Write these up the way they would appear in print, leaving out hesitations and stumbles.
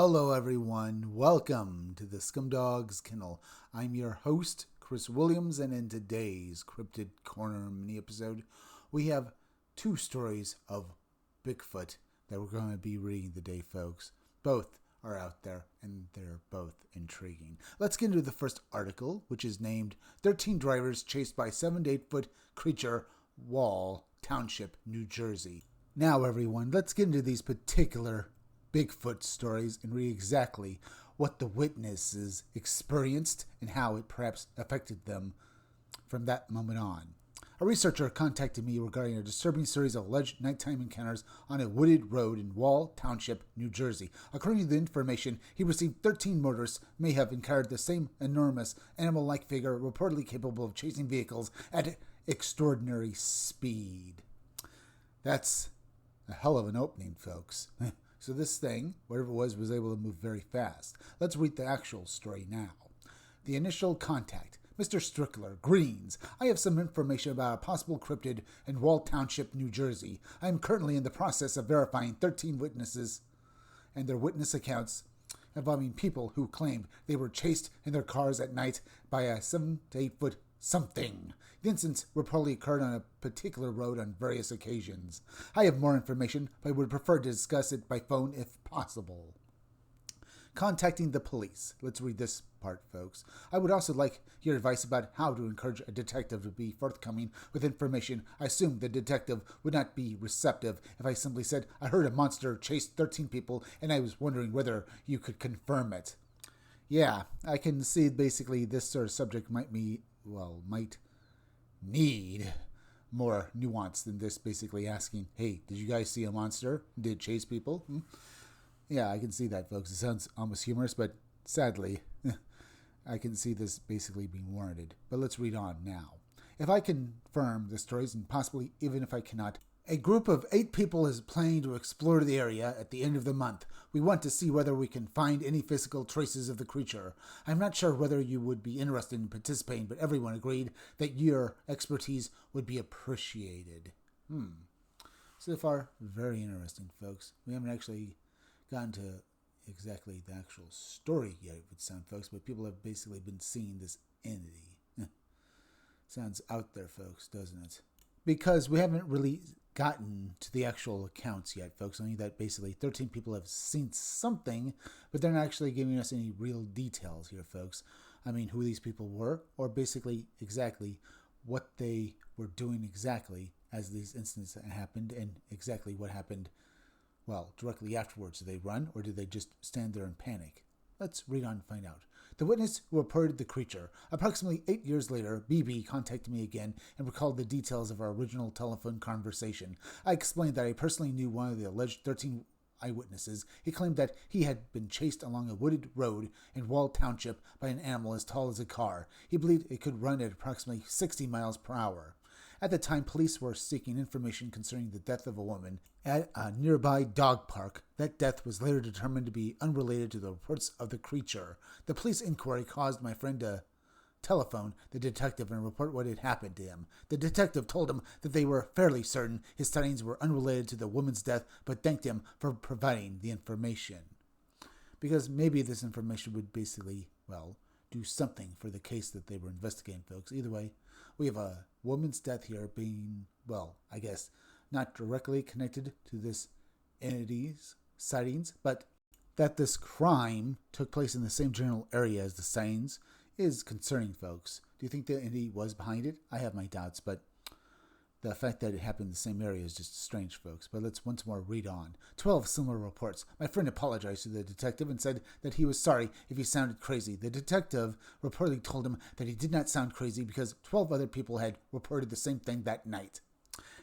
Hello, everyone. Welcome to the Scumdogs Kennel. I'm your host, Chris Williams, and in today's Cryptid Corner mini episode, we have two stories of Bigfoot that we're going to be reading today, folks. Both are out there, and they're both intriguing. Let's get into the first article, which is named 13 Drivers Chased by 7 to 8 Foot Creature, Wall Township, New Jersey. Now, everyone, let's get into these particular Bigfoot stories and read exactly what the witnesses experienced and how it perhaps affected them from that moment on. A researcher contacted me regarding a disturbing series of alleged nighttime encounters on a wooded road in Wall Township, New Jersey. According to the information he received, 13 motorists may have encountered the same enormous animal-like figure reportedly capable of chasing vehicles at extraordinary speed. That's a hell of an opening, folks. So this thing, whatever it was able to move very fast. Let's read the actual story now. The initial contact. Mr. Strickler, Greens. I have some information about a possible cryptid in Wall Township, New Jersey. I am currently in the process of verifying 13 witnesses and their witness accounts involving people who claimed they were chased in their cars at night by a 7 to 8 foot something. The incidents reportedly occurred on a particular road on various occasions. I have more information, but I would prefer to discuss it by phone if possible. Contacting the police. Let's read this part, folks. I would also like your advice about how to encourage a detective to be forthcoming with information. I assume the detective would not be receptive if I simply said, I heard a monster chase 13 people, and I was wondering whether you could confirm it. Yeah, I can see basically this sort of subject might need more nuance than this, basically asking, hey, did you guys see a monster? Did it chase people? Yeah, I can see that, folks. It sounds almost humorous, but sadly, I can see this basically being warranted. But let's read on now. If I confirm the stories, and possibly even if I cannot, a group of 8 people is planning to explore the area at the end of the month. We want to see whether we can find any physical traces of the creature. I'm not sure whether you would be interested in participating, but everyone agreed that your expertise would be appreciated. So far, very interesting, folks. We haven't actually gotten to exactly the actual story yet, it would sound, folks, but people have basically been seeing this entity. Sounds out there, folks, doesn't it? Because we haven't really gotten to the actual accounts yet, folks. Only that basically 13 people have seen something, but they're not actually giving us any real details here, folks. I mean, who these people were, or basically exactly what they were doing exactly as these incidents happened, and exactly what happened, well, directly afterwards. Did they run, or did they just stand there in panic? Let's read on and find out. The witness who reported the creature. Approximately 8 years later, BB contacted me again and recalled the details of our original telephone conversation. I explained that I personally knew one of the alleged 13 eyewitnesses. He claimed that he had been chased along a wooded road in Wall Township by an animal as tall as a car. He believed it could run at approximately 60 miles per hour. At the time, police were seeking information concerning the death of a woman at a nearby dog park. That death was later determined to be unrelated to the reports of the creature. The police inquiry caused my friend to telephone the detective and report what had happened to him. The detective told him that they were fairly certain his sightings were unrelated to the woman's death, but thanked him for providing the information. Because maybe this information would basically, do something for the case that they were investigating, folks. Either way, we have a woman's death here being, I guess, not directly connected to this entity's sightings, but that this crime took place in the same general area as the sightings is concerning, folks. Do you think the entity was behind it? I have my doubts, but the fact that it happened in the same area is just strange, folks. But let's once more read on. 12 similar reports. My friend apologized to the detective and said that he was sorry if he sounded crazy. The detective reportedly told him that he did not sound crazy because 12 other people had reported the same thing that night.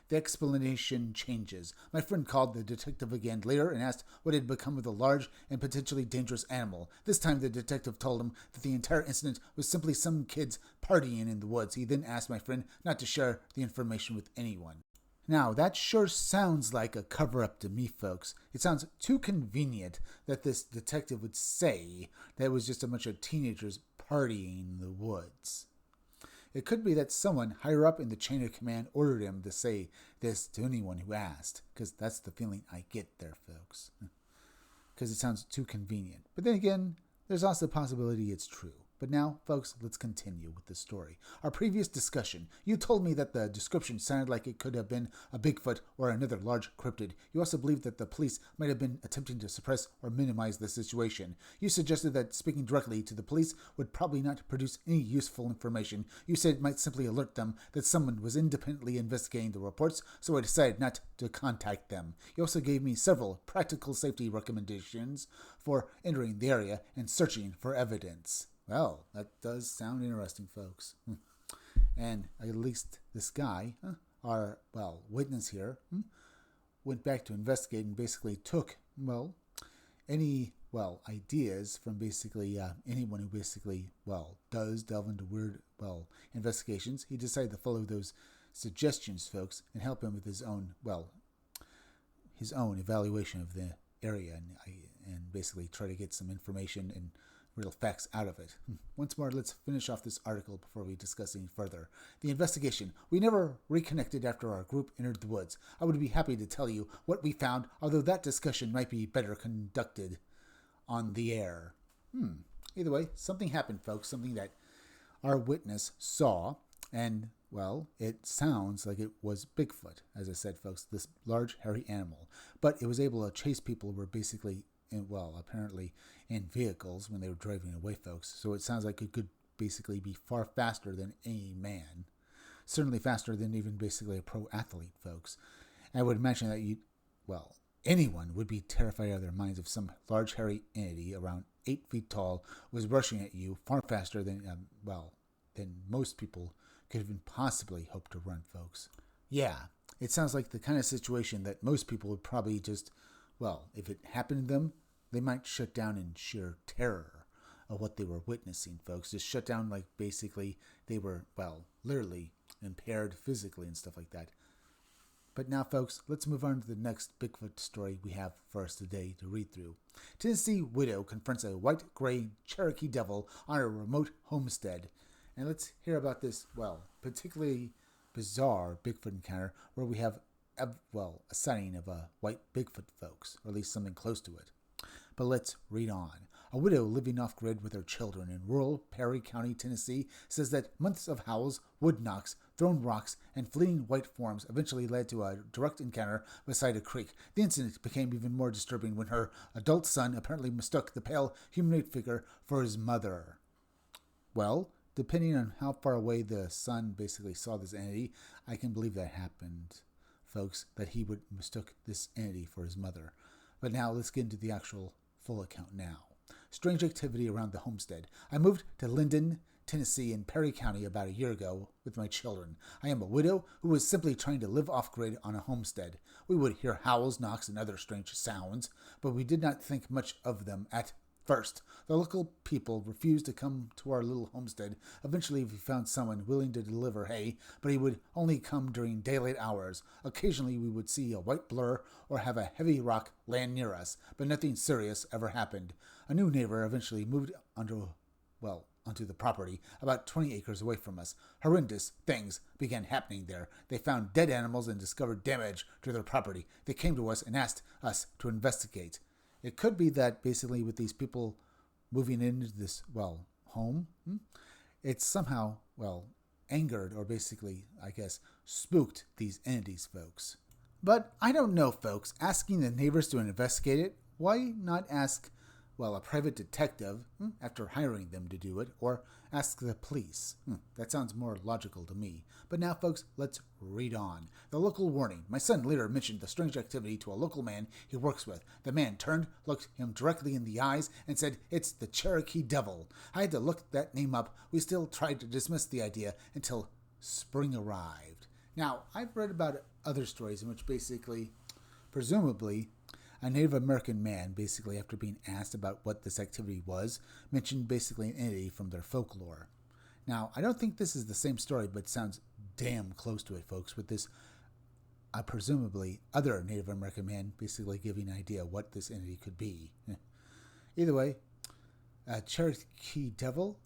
The explanation changes. My friend called the detective again later and asked what had become of the large and potentially dangerous animal. This time the detective told him that the entire incident was simply some kids partying in the woods. He then asked my friend not to share the information with anyone. Now, that sure sounds like a cover-up to me, folks. It sounds too convenient that this detective would say that it was just a bunch of teenagers partying in the woods. It could be that someone higher up in the chain of command ordered him to say this to anyone who asked, because that's the feeling I get there, folks. because it sounds too convenient. But then again, there's also the possibility it's true. But now, folks, let's continue with the story. Our previous discussion, you told me that the description sounded like it could have been a Bigfoot or another large cryptid. You also believed that the police might have been attempting to suppress or minimize the situation. You suggested that speaking directly to the police would probably not produce any useful information. You said it might simply alert them that someone was independently investigating the reports, so I decided not to contact them. You also gave me several practical safety recommendations for entering the area and searching for evidence. Well, that does sound interesting, folks. And at least this guy, our, witness here, went back to investigate and basically took, any, ideas from basically anyone who basically, does delve into weird, investigations. He decided to follow those suggestions, folks, and help him with his own evaluation of the area and basically try to get some information and real facts out of it. Once more, let's finish off this article before we discuss any further. The investigation. We never reconnected after our group entered the woods. I would be happy to tell you what we found, although that discussion might be better conducted on the air. Either way, something happened, folks. Something that our witness saw, and, it sounds like it was Bigfoot, as I said, folks, this large, hairy animal. But it was able to chase people who were basically apparently in vehicles when they were driving away, folks. So it sounds like it could basically be far faster than any man. Certainly faster than even basically a pro athlete, folks. And I would imagine that anyone would be terrified out of their minds if some large hairy entity around 8 feet tall was rushing at you far faster than most people could even possibly hope to run, folks. Yeah, it sounds like the kind of situation that most people would probably just, if it happened to them, they might shut down in sheer terror of what they were witnessing, folks. Just shut down like basically they were, literally impaired physically and stuff like that. But now, folks, let's move on to the next Bigfoot story we have for us today to read through. Tennessee widow confronts a white-gray Cherokee devil on a remote homestead. And let's hear about this, particularly bizarre Bigfoot encounter where we have a sighting of a white Bigfoot, folks, or at least something close to it. But let's read on. A widow living off-grid with her children in rural Perry County, Tennessee, says that months of howls, wood knocks, thrown rocks, and fleeing white forms eventually led to a direct encounter beside a creek. The incident became even more disturbing when her adult son apparently mistook the pale humanoid figure for his mother. Well, depending on how far away the son basically saw this entity, I can believe that happened, folks, that he would mistook this entity for his mother. But now let's get into the actual full account now. Strange activity around the homestead. I moved to Linden, Tennessee in Perry County about a year ago with my children. I am a widow who was simply trying to live off-grid on a homestead. We would hear howls, knocks, and other strange sounds, but we did not think much of them at first. The local people refused to come to our little homestead. Eventually we found someone willing to deliver hay, but he would only come during daylight hours. Occasionally we would see a white blur or have a heavy rock land near us, but nothing serious ever happened. A new neighbor eventually moved onto the property, about 20 acres away from us. Horrendous things began happening there. They found dead animals and discovered damage to their property. They came to us and asked us to investigate. It could be that basically with these people moving into this, home, it's somehow, angered or basically, I guess, spooked these entities, folks. But I don't know, folks. Asking the neighbors to investigate it, why not ask, a private detective after hiring them to do it, or ask the police? That sounds more logical to me. But now, folks, let's read on. The local warning. My son later mentioned the strange activity to a local man he works with. The man turned, looked him directly in the eyes, and said, "It's the Cherokee devil." I had to look that name up. We still tried to dismiss the idea until spring arrived. Now, I've read about other stories in which basically, presumably, a Native American man, basically after being asked about what this activity was, mentioned basically an entity from their folklore. Now, I don't think this is the same story, but it sounds damn close to it, folks, with this presumably other Native American man basically giving an idea what this entity could be. Either way, Cherokee devil,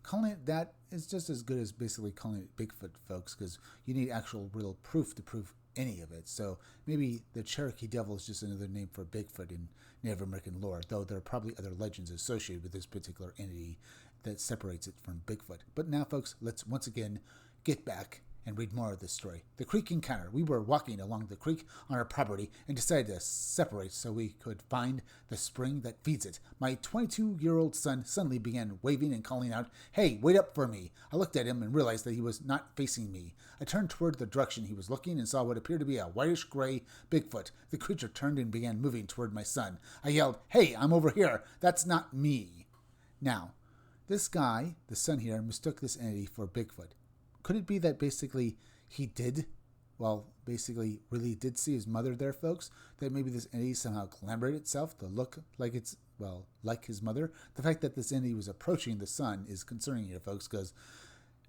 calling it that is just as good as basically calling it Bigfoot, folks, because you need actual real proof to prove any of it. So maybe the Cherokee Devil is just another name for Bigfoot in Native American lore, though there are probably other legends associated with this particular entity that separates it from Bigfoot. But now, folks, let's once again get back and read more of this story. The creek encounter. We were walking along the creek on our property and decided to separate so we could find the spring that feeds it. My 22-year-old son suddenly began waving and calling out, "Hey, wait up for me." I looked at him and realized that he was not facing me. I turned toward the direction he was looking and saw what appeared to be a whitish-gray Bigfoot. The creature turned and began moving toward my son. I yelled, "Hey, I'm over here. That's not me." Now, this guy, the son here, mistook this entity for Bigfoot. Could it be that basically he really did see his mother there, folks? That maybe this entity somehow glamored itself to look like it's, like his mother? The fact that this entity was approaching the son is concerning here, folks, because,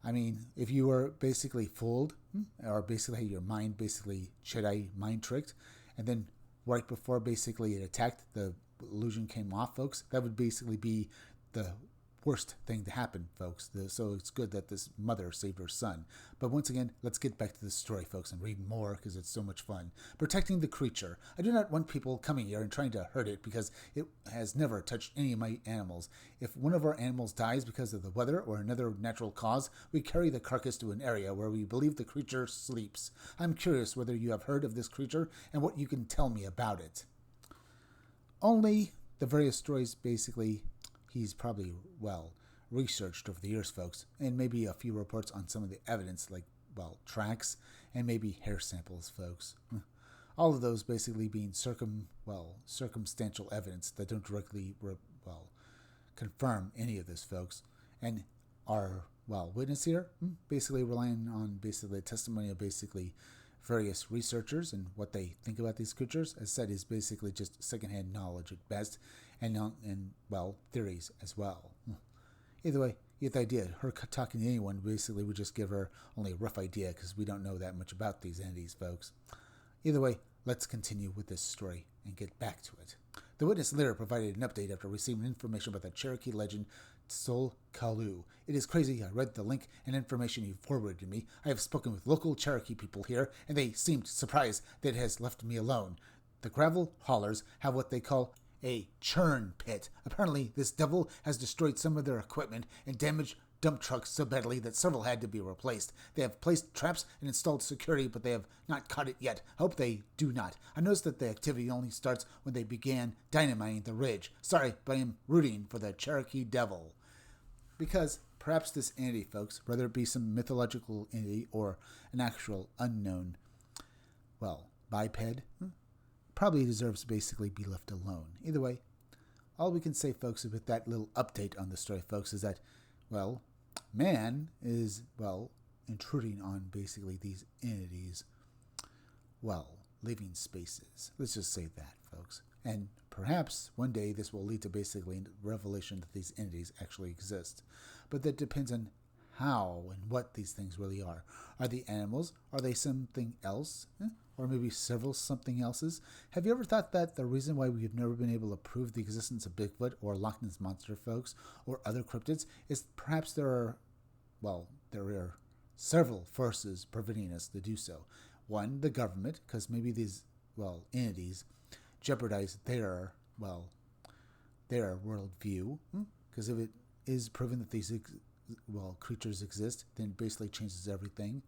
if you were basically fooled, or basically your mind basically Jedi mind tricked, and then right before basically it attacked, the illusion came off, folks, that would basically be the worst thing to happen, folks. So it's good that this mother saved her son. But once again, let's get back to the story, folks, and read more because it's so much fun. Protecting the creature. I do not want people coming here and trying to hurt it because it has never touched any of my animals. If one of our animals dies because of the weather or another natural cause, we carry the carcass to an area where we believe the creature sleeps. I'm curious whether you have heard of this creature and what you can tell me about it. Only the various stories basically he's probably, researched over the years, folks, and maybe a few reports on some of the evidence, like, tracks, and maybe hair samples, folks. All of those basically being circumstantial evidence that don't directly, confirm any of this, folks. And our, witness here, basically relying on basically the testimony of basically various researchers and what they think about these creatures, as said, is basically just secondhand knowledge at best, and theories as well. Either way, you get the idea. Her talking to anyone basically would just give her only a rough idea because we don't know that much about these entities, folks. Either way, let's continue with this story and get back to it. The witness later provided an update after receiving information about the Cherokee legend Sol Kalu. It is crazy. I read the link and information you forwarded to me. I have spoken with local Cherokee people here, and they seemed surprised that it has left me alone. The gravel haulers have what they call a churn pit. Apparently, this devil has destroyed some of their equipment and damaged dump trucks so badly that several had to be replaced. They have placed traps and installed security, but they have not caught it yet. I hope they do not. I noticed that the activity only starts when they began dynamiting the ridge. Sorry, but I am rooting for the Cherokee Devil. Because perhaps this entity, folks, whether it be some mythological entity or an actual unknown, biped, probably deserves to basically be left alone. Either way, all we can say, folks, with that little update on the story, folks, is that, man is, intruding on basically these entities, living spaces. Let's just say that, folks. And perhaps one day this will lead to basically a revelation that these entities actually exist. But that depends on how and what these things really are. Are they animals? Are they something else? Or maybe several something else's? Have you ever thought that the reason why we've never been able to prove the existence of Bigfoot or Loch Ness Monster, folks, or other cryptids, is perhaps there are several forces preventing us to do so. One, the government, because maybe these, entities jeopardize their worldview, because if it is proven that these creatures exist, then it basically changes everything.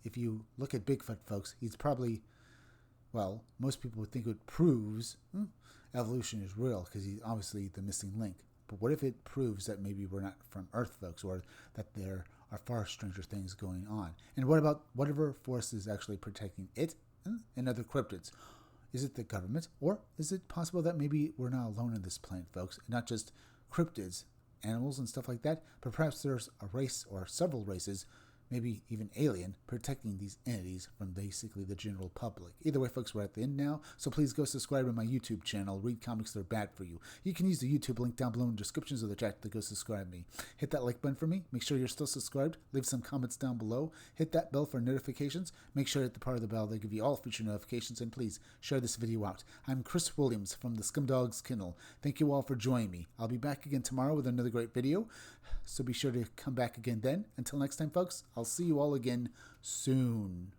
If you look at Bigfoot, folks, he's probably, most people would think it proves evolution is real because he's obviously the missing link. But what if it proves that maybe we're not from Earth, folks, or that there are far stranger things going on? And what about whatever force is actually protecting it and other cryptids? Is it the government, or is it possible that maybe we're not alone on this planet, folks, and not just cryptids, animals and stuff like that, but perhaps there's a race or several races, maybe even alien, protecting these entities from basically the general public. Either way, folks, we're at the end now, so please go subscribe to my YouTube channel, Read Comics That Are Bad For You. You can use the YouTube link down below in the descriptions of the chat to go subscribe me. Hit that like button for me, make sure you're still subscribed, leave some comments down below, hit that bell for notifications, make sure to hit the part of the bell that give you all future notifications, and please share this video out. I'm Chris Williams from the Scumdogs Kennel. Thank you all for joining me. I'll be back again tomorrow with another great video, so be sure to come back again then. Until next time, folks, I'll see you all again soon.